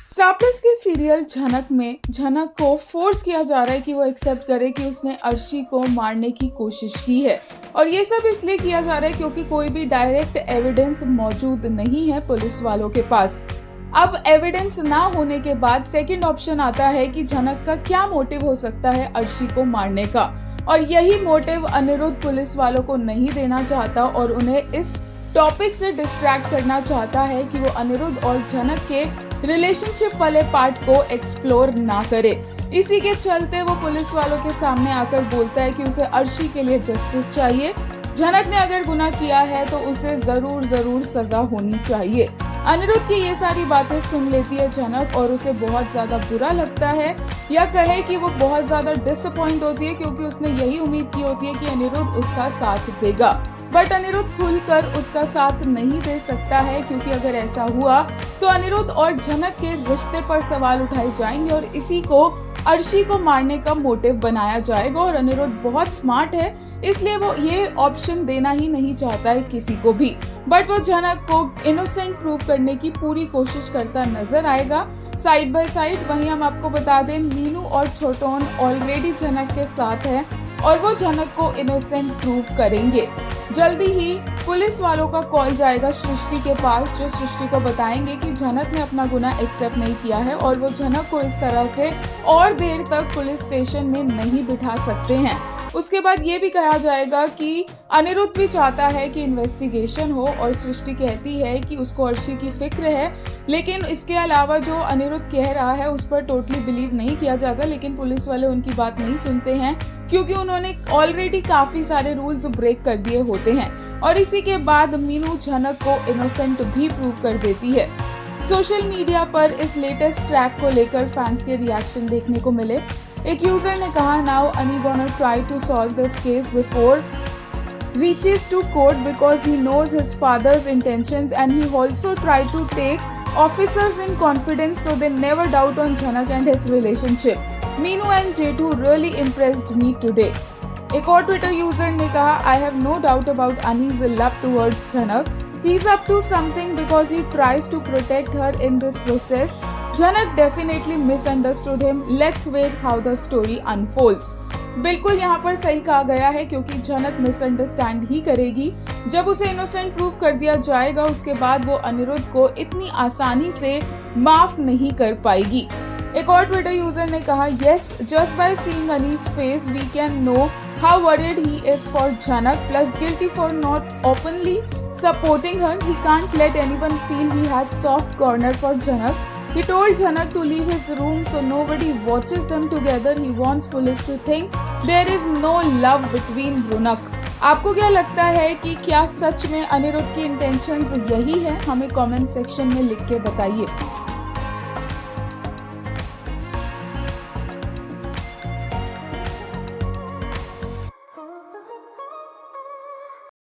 Star plus के serial झनक में झनक को फोर्स किया जा रहा है कि वो एक्सेप्ट करे कि उसने अर्शी को मारने की कोशिश की है। और ये सब इसलिए किया जा रहा है क्योंकि कोई भी डायरेक्ट एविडेंस मौजूद नहीं है पुलिस वालों के पास। अब एविडेंस ना होने के बाद सेकंड ऑप्शन आता है कि झनक का क्या मोटिव हो सकता है अर्शी को मारने का, और यही मोटिव अनिरुद्ध पुलिस वालों को नहीं देना चाहता और उन्हें इस टॉपिक से डिस्ट्रैक्ट करना चाहता है कि वो अनिरुद्ध और झनक के रिलेशनशिप वाले पार्ट को एक्सप्लोर ना करे। इसी के चलते वो पुलिस वालों के सामने आकर बोलता है कि उसे अर्शी के लिए जस्टिस चाहिए। झनक ने अगर गुनाह किया है तो उसे जरूर सजा होनी चाहिए। अनिरुद्ध की ये सारी बातें सुन लेती है झनक और उसे बहुत ज्यादा बुरा लगता है, या कहे कि वो बहुत ज्यादा डिसअपॉइंट होती है क्योंकि उसने यही उम्मीद की होती है कि अनिरुद्ध उसका साथ देगा। बट अनिरुद्ध खुलकर उसका साथ नहीं दे सकता है, क्योंकि अगर ऐसा हुआ तो अनिरुद्ध और झनक के रिश्ते पर सवाल उठाए जाएंगे और इसी को अर्शी को मारने का मोटिव बनाया जाएगा। और अनिरुद्ध बहुत स्मार्ट है, इसलिए वो ये ऑप्शन देना ही नहीं चाहता है किसी को भी। बट वो झनक को इनोसेंट प्रूव करने की पूरी कोशिश करता नजर आएगा। साइड बाय साइड वहीं हम आपको बता दें, मीनू और छोटोन ऑलरेडी झनक के साथ है और वो झनक को इनोसेंट प्रूव करेंगे। जल्दी ही पुलिस वालों का कॉल जाएगा सृष्टि के पास, जो सृष्टि को बताएंगे कि झनक ने अपना गुनाह एक्सेप्ट नहीं किया है और वो झनक को इस तरह से और देर तक पुलिस स्टेशन में नहीं बिठा सकते हैं। उसके बाद ये भी कहा जाएगा कि अनिरुद्ध भी चाहता है कि इन्वेस्टिगेशन हो और सृष्टि कहती है कि उसको अर्शी की फिक्र है, लेकिन इसके अलावा जो अनिरुद्ध कह रहा है उस पर टोटली बिलीव नहीं किया जाता। लेकिन पुलिस वाले उनकी बात नहीं सुनते हैं क्योंकि उन्होंने ऑलरेडी काफी सारे रूल्स ब्रेक कर दिए होते हैं। और इसी के बाद मीनू झनक को इनोसेंट भी प्रूव कर देती है। सोशल मीडिया पर इस लेटेस्ट ट्रैक को लेकर फैंस के रिएक्शन देखने को मिले। एक यूजर ने कहा, now I'm gonna try to solve this case before reaches to court because he knows his father's intentions, and he also tried to take officers in confidence so they never doubt on Jhanak and his relationship. Meenu and Jethu really impressed me today. एक और Twitter user ने कहा, I have no doubt about Ani's love towards Jhanak. He's up to something because he tries to protect her in this process. Jhanak definitely misunderstood him. Let's wait how the story unfolds. बिल्कुल यहाँ पर सही कहा गया है, क्योंकि झनक misunderstand ही करेगी। जब उसे इनोसेंट प्रूव कर दिया जाएगा उसके बाद वो अनिरुद्ध को इतनी आसानी से माफ नहीं कर पाएगी। एक और ट्विटर यूजर ने कहा, yes, just by seeing Anees face we can know how worried he is for Jhanak, plus guilty for not openly supporting her. He can't let anyone feel he has soft corner for Jhanak. He told Jhanak to leave his room so nobody watches them together. He wants police to think there is no love between Ronak. आपको क्या लगता है कि क्या सच में अनिरुद्ध की intentions यही है? हमें कमेंट सेक्शन में लिख के बताइए।